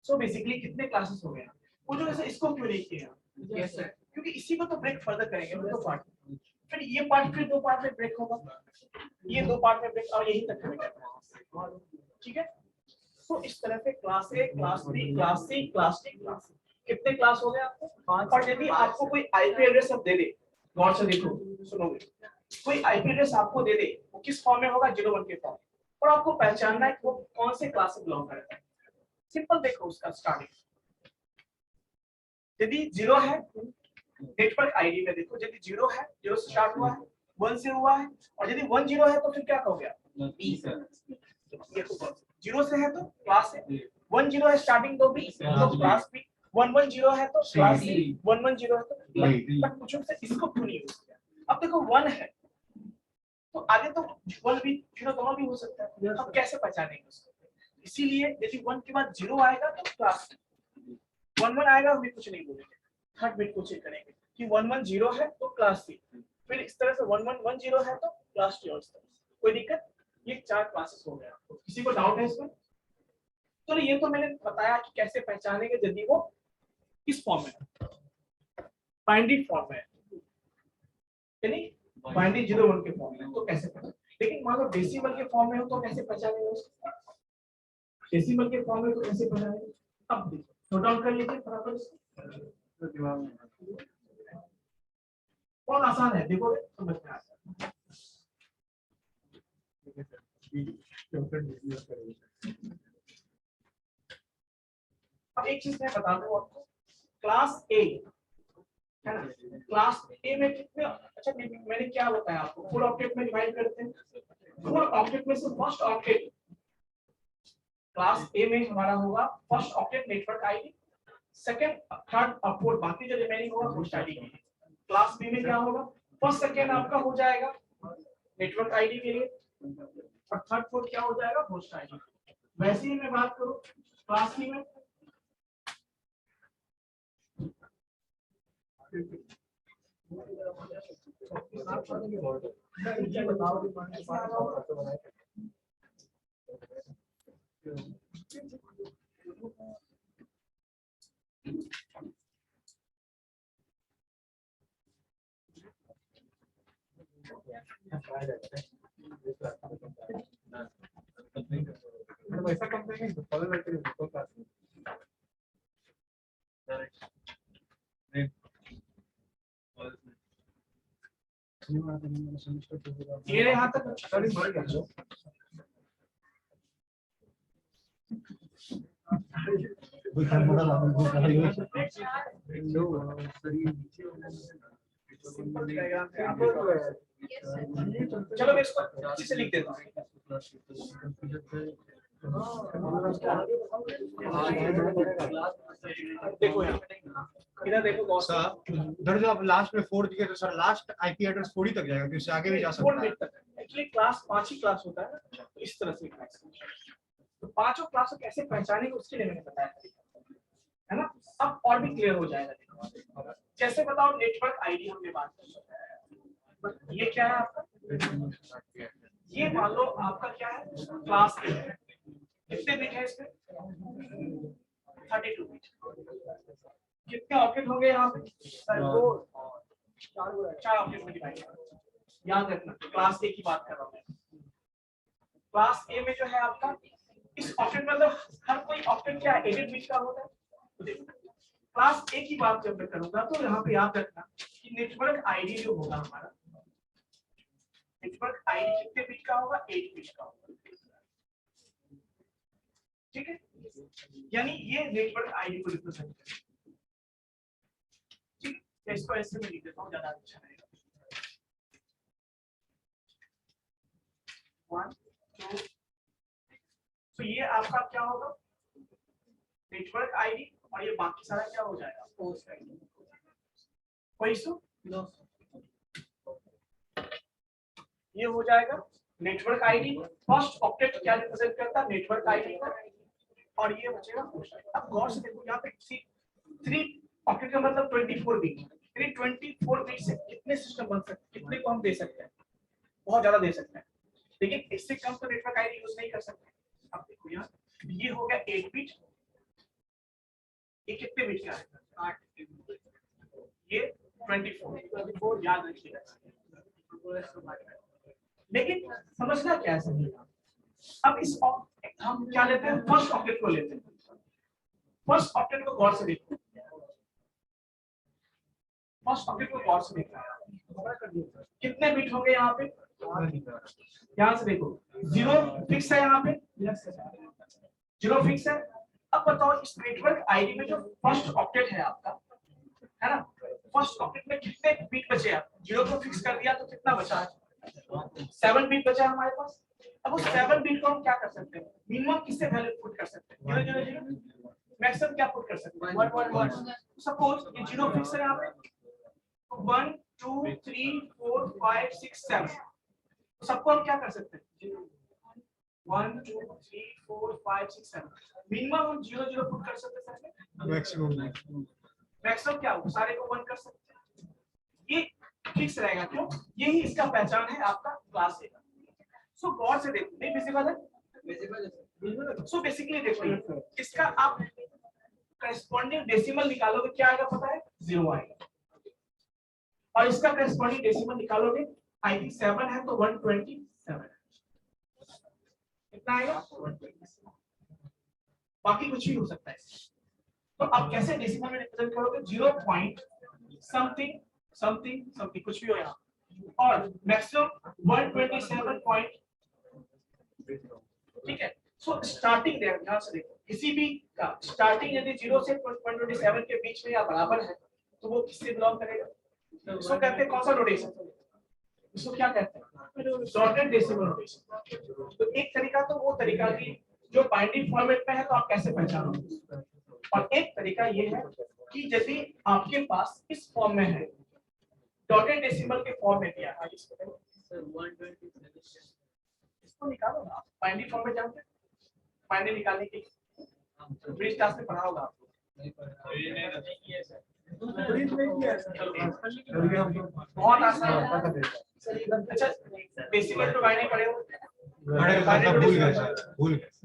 सो बेसिकली कितने क्लासेस हो गए? वो जो जैसे इसको क्यों नहीं किया? Yes, sir. क्योंकि इसी को तो ब्रेक फर्दर करेंगे दो पार्ट, फिर ये पार्ट फिर दो पार्ट में ब्रेक होगा, ये दो पार्ट में ब्रेक, और यही तक करेंगे। ठीक है, तो इस तरह से class A, class B, class C, class D, class C, कितने क्लास हो गए आपको? 5। और यदि आपको कोई आईपी एड्रेस अब दे दे, गौर से देखो सुनोगे, कोई आईपी एड्रेस आपको दे दे, वो किस फॉर्म में होगा? 01 के फॉर्म, और आपको पहचानना है कि वो कौन से क्लास से बिलोंग करता है। सिंपल देखो उसका स्टार्टिंग, यदि 0 है नेटवर्क आईडी में देखो, यदि 0 है, 0 से स्टार्ट हुआ है, 1 से हुआ है, और यदि 1 0 है तो फिर क्या कहोगे आप? B sir. ये तो 0 से है तो क्लास है, 1 0 है स्टार्टिंग तो बी, तो क्लास बी, 110 है तो C. क्लास सी, 110 है तो D. बट पूछो से इसको क्यों नहीं यूज किया? अब देखो 1 है तो आगे तो 1 भी 0 दोनों भी हो सकता है, अब कैसे पहचानेंगे उसको? इसीलिए यदि 1 के बाद 0 आएगा तो क्लास 11 आएगा हम भी कुछ नहीं बोलेंगे, थर्ड बिट को चेक करेंगे कि 110 है तो क्लास सी, फिर इस तरह से 1110 है तो क्लास टी, और इस तरह से कोई दिक्कत? ये 4 क्लासेस हो गए। आपको किसी को डाउट है इसमें? तो ये तो मैंने बताया कि कैसे पहचानेंगे यदि वो किस फॉर्म में है, बाइनरी फॉर्म में है, यानी बाइनरी 01 के फॉर्म में, तो कैसे पहचानेंगे? लेकिन मान लो डेसिमल के फॉर्म में हो तो कैसे पहचानेंगे उसको? डेसिमल के फॉर्म में तो कैसे पहचानेंगे? अब देखो नोट डाउन कर लीजिए फटाफट से, बहुत आसान है, देखो समझ में आता है। अब एक चीज मैं बता दूं आपको, क्लास ए है ना, क्लास ए में कितने, अच्छा मैंने क्या बताया आपको, फुल ऑक्टेट में डिवाइड करते हैं, फुल ऑक्टेट में से फर्स्ट ऑक्टेट क्लास ए में हमारा होगा first octet network ID, second third और फोर्थ बाकी जो रिमेनिंग होगा होस्ट आईडी के लिए। क्लास बी में क्या होगा, फर्स्ट सेकंड आपका हो जाएगा नेटवर्क आईडी के लिए, और थर्ड फोर्थ क्या हो जाएगा, होस्ट आईडी। वैसे ही मैं बात करूं क्लास सी में, ऐसा कंपनी है फॉलो करके देखो क्लास में ये यहाँ तक स्टडी बढ़ गया चलो मैं इसको अच्छे से लिख देता हूँ। देखो यहाँ इधर देखो बहुत सर जो आप लास्ट में 4 दिए तो सर लास्ट आईपी एड्रेस 4 ही तक जाएगा, इससे आगे भी जा सकता है। एक्चुअली क्लास 5 ही क्लास होता है ना, तो इस तरह से तो पांचों क्लास को कैसे पहचानेंगे उसके लिए मैंने बताया है ना। अब और भी क्लियर हो जाएगा, जैसे बताओ नेटवर्क आईडी हमने बात की, ये क्या है आपका, ये मान लो आपका क्या है क्लास ए, कितने बिट है इसमें 32 बिट, कितने ऑक्टेट होंगे यहाँ पे चार ऑक्टेट में डिवाइड, याद रखना क्लास ए की बात कर रहा हूँ मैं। क्लास ए में जो है आपका इस ऑक्टेट मतलब हर कोई ऑक्टेट क्या 8 बिट का होता है, तो देखो क्लास ए की बात जब मैं करूंगा तो यहाँ पे याद रखना कि नेटवर्क आईडी जो होगा हमारा, नेटवर्क आईडी कितने बिट का होगा 8 बिट का होगा, ठीक है, यानी ये नेटवर्क आईडी को रिप्रेजेंट करेगा, ठीक है। इसको ऐसे में लिख देता हूँ ज्यादा अच्छा रहेगा, 1 2, तो ये आपका क्या होगा नेटवर्क आईडी, और ये बाकी सारा क्या हो जाएगा होस्ट आईडी। कोई इशू? ये हो जाएगा नेटवर्क आईडी, फर्स्ट ऑक्टेट क्या रिप्रेजेंट करता है नेटवर्क आईडी का, और ये बचेगा होस्ट आईडी। अब गौर से देखो यहाँ पे 3 ऑक्टेट का मतलब 24 बिट, यानी 24 बिट से कितने सिस्टम बन सकते हैं, कितने को हम दे सकते हैं, बहुत ज्यादा दे सकते हैं, लेकिन इससे कम तो नेटवर्क आईडी यूज नहीं कर सकते। अब देखो यहाँ ये हो गया 8 बिट, ये कितने बिट का है 8, ये 24 याद रखिएगा। लेकिन समझना क्या है सभी, अब इस हम क्या लेते हैं फर्स्ट ऑक्टेट को लेते हैं, फर्स्ट ऑक्टेट को गौर से देखो, फर्स्ट ऑक्टेट को गौर से देखो कितने बिट होंगे यहाँ पे, ध्यान से देखो 0 फिक्स है यहाँ पे, 0 फिक्स है। अब बताओ इस नेटवर्क आईडी में जो फर्स्ट ऑक्टेट है आपका, है ना, फर्स्ट ऑक्टेट में कितने बिट बचे हैं, 0 को फिक्स कर दिया तो कितना बचा है 7 बिट बचा है हमारे पास। अब उस 7 बिट को हम क्या कर सकते हैं, मिनिमम किससे वैल्यू पुट कर सकते हैं 0 0 0, मैक्सिमम क्या पुट कर सकते हैं 1 1 1 सपोज ये 0 फिक्स है यहाँ पे 1 2 3 4 5 6 7 सबको हम क्या कर सकते हैं 1 2 3 4 5 6 7 मिनिमम हम 0 0 पुट कर सकते हैं मैक्सिमम मैक्सिमम क्या हो सारे को 1 कर सकते हैं ये फिक्स रहेगा क्यों यही इसका पहचान है आपका क्लास ए का सो गौर से देखो नहीं विजिबल है विजिबल सो बेसिकली देखो इसका आप करस्पॉन्डिंग डेसिमल निकालोगे क्या आएगा पता है 0 आएगा और इसका करस्पॉन्डिंग डेसिमल निकालोगे आई थिंक 7 है तो 127 कितना आएगा 127 बाकी कुछ भी हो सकता है तो आप कैसे डेसिमल में रिप्रेजेंट करोगे 0 पॉइंट समथिंग समथिंग समथिंग कुछ भी हो यहाँ और मैक्सिमम 127 पॉइंट ठीक है सो स्टार्टिंग देयर ध्यान से देखो किसी भी का स्टार्टिंग यदि 0 से 127 के बीच में या बराबर है तो वो किससे बिलोंग करेगा इसको कहते हैं कौन सा नोटेशन इसको क्या कहते हैं डॉटेड डेसिमल नोटेशन तो एक तरीका तो वो तरीका की जो बाइंडिंग फॉर्मेट में है तो आप कैसे पहचानोगे और एक तरीका ये है कि यदि आपके पास इस फॉर्म में है डॉटेड डेसिमल के फॉर्म में दिया है सर 127 इसको निकालो ना बाइंडिंग फॉर्मेट जानते हैं बाइंडिंग निकालने के लिए ब्रिज क्लास में पढ़ा होगा आपको बहुत आसान है अच्छा बेसिकली तो बाइंडिंग पढ़े हो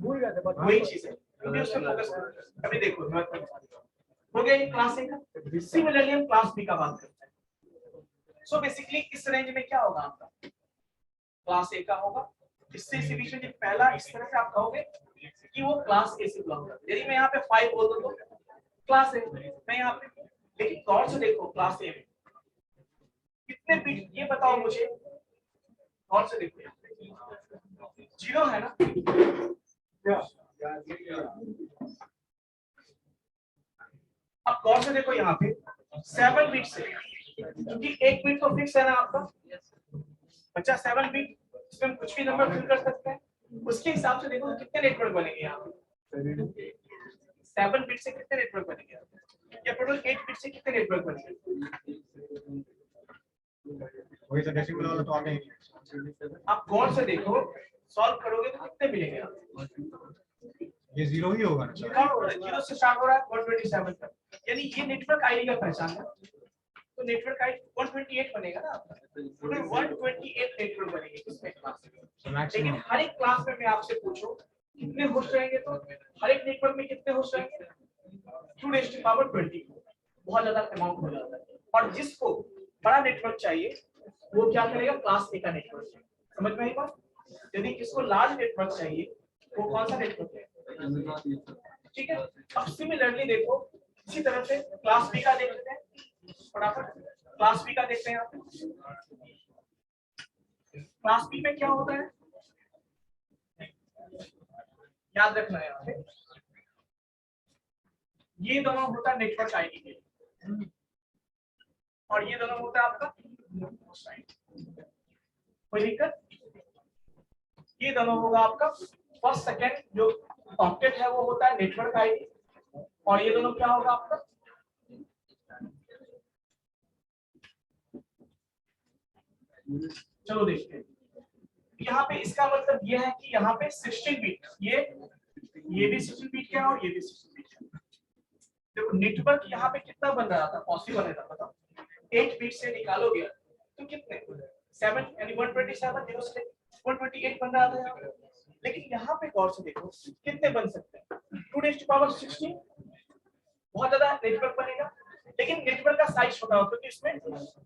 भूल गए वही चीज है क्योंकि उस पे फोकस करो अभी देखो हो गया ये क्लास ए का सिमिलरली हम क्लास बी का बात करते हैं सो बेसिकली इस रेंज में क्या होगा आपका क्लास ए का होगा इससे इसी बीच में जब पहला इस तरह से आप कहोगे कि वो क्लास ए से बिलोंग करता है यदि मैं यहाँ पे 5 बोल दूं तो क्लास ए मैं यहाँ पे लेकिन गौर से देखो क्लास ए में कितने बीट ये बताओ मुझे गौर से देखो 0 है ना अब गौर से देखो यहाँ पे 7 बीट से क्योंकि एक बीट तो फिक्स है ना आपका बच्चा 7 बीट इसमें हम कुछ भी नंबर फिल कर सकते हैं उसके हिसाब से देखो कितने नेटवर्क बनेंगे यहाँ पे 7 बिट से कितने नेटवर्क बनेंगे या टोटल 8 बिट से कितने नेटवर्क बनेंगे वही तो डेसिमल वाला तो आगे ही आप गौर से देखो सॉल्व करोगे तो कितने मिलेंगे आपको ये 0 ही होगा ना जीरो से स्टार्ट हो रहा है 127 तक यानी ये नेटवर्क आईडी का पहचान है तो नेटवर्क आईडी 128 बनेगा ना आपका टोटल 128 नेटवर्क बनेंगे किसमें क्लास में लेकिन हर एक क्लास में मैं आपसे पूछूं कितने होस्ट रहेंगे तो हर एक नेटवर्क में कितने होस्ट रहेंगे 2 पावर 20 बहुत ज्यादा अमाउंट हो जाता है और जिसको बड़ा नेटवर्क चाहिए वो क्या करेगा क्लास ए का नेटवर्क समझ में आई बात यदि किसको लार्ज नेटवर्क चाहिए वो कौन सा नेटवर्क है ठीक है अब सिमिलरली देखो इसी तरह से क्लास बी का देख लेते हैं फटाफट क्लास बी का देखते हैं यहाँ पे क्लास बी में क्या होता है याद रखना है यहाँ पे ये दोनों होता है नेटवर्क आईडी के लिए और ये दोनों होता है आपका कोई दिक्कत ये दोनों होगा आपका फर्स्ट सेकंड जो ऑक्टेट है वो होता है नेटवर्क आईडी और ये दोनों क्या होगा आपका चलो देखते हैं यहाँ पे इसका मतलब ये है कि यहाँ पे 16 बिट ये भी 16 बिट का है और ये भी 16 बिट का देखो नेटवर्क यहाँ पे कितना बन रहा था पॉसिबल है था बताओ 8 बिट से निकालोगे तो कितने 7 यानी 127 0 से 128 बन रहा था यहाँ पे लेकिन यहाँ पे गौर से देखो कितने बन सकते हैं 2⁻16 बहुत ज्यादा नेटवर्क बनेगा लेकिन नेटवर्क का साइज छोटा हो क्योंकि इसमें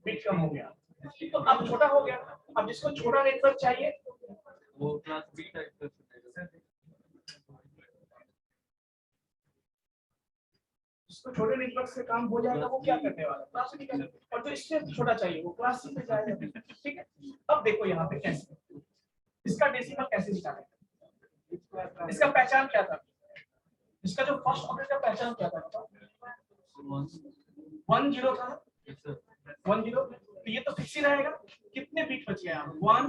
बिट कम हो गया तो अब छोटा हो गया अब जिसको छोटा नेटवर्क चाहिए वो क्लास बी टाइप जिसको छोटे नेटवर्क से काम हो जाएगा वो क्या करने वाला क्लास बी का और जो इससे छोटा चाहिए वो क्लास सी पे जाएगा ठीक है अब देखो यहाँ पे कैसे इसका डेसिमल कैसे निकालेंगे इसका पहचान क्या था इसका जो फर्स्ट ऑक्टेट का पहचान क्या था 10 था 10 तो ये तो फिक्स ही रहेगा कितने बिट बच गए 1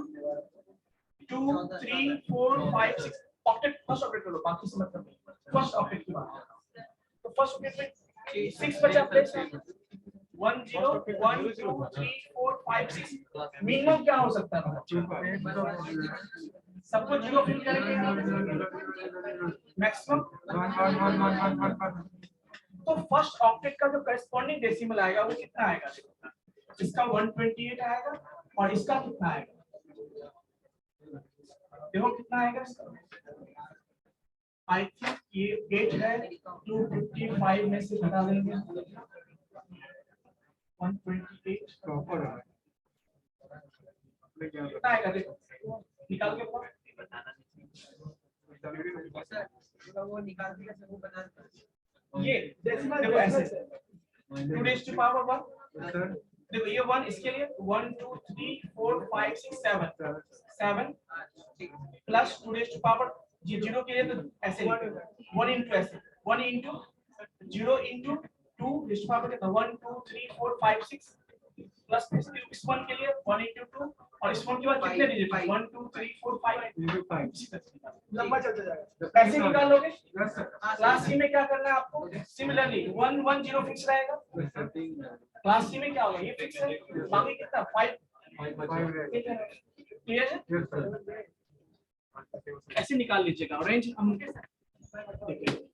2 3 4 5 6 ऑक्टेट फर्स्ट ऑक्टेट करो बाकी से मतलब फर्स्ट ऑक्टेट की बात फर्स्ट ऑक्टेट में 6 बचा प्लेस 1 0 1 2 3 4 5 6 मिनिमम क्या हो सकता है सब कुछ जीरो फिल करेंगे मैक्सिमम तो फर्स्ट ऑक्टेट का जो करस्पॉन्डिंग डेसिमल आएगा वो कितना आएगा इसका 128 आएगा और इसका कितना आएगा देखो कितना आएगा इसका आई थिंक ये 8 है 255 में से घटा देंगे 128 कितना आएगा देखो निकाल के वो निकाल दिया सब वो बना ये डेसिमल देखो ऐसे 2 raised to power 1 देखो ये 1 इसके लिए 1 2 3 4 5 6 7 प्लस 2 raised to power ये 0 के लिए तो ऐसे 1 into ऐसे 1 into 0 into 2 raised to power कितना 1 2 3 4 5 6 प्लस इस 1 के लिए 1 into 2 और इस 1 के बाद कितने डिजिट 1 2 3 4 5 लंबा चलता जाएगा ऐसे निकालोगे क्लास सी में क्या करना है आपको सिमिलरली 1 1 0 फिक्स रहेगा क्लास सी में क्या होगा ये फिक्स है बाकी कितना 5 क्लियर है ऐसे निकाल लीजिएगा रेंज हम देखिए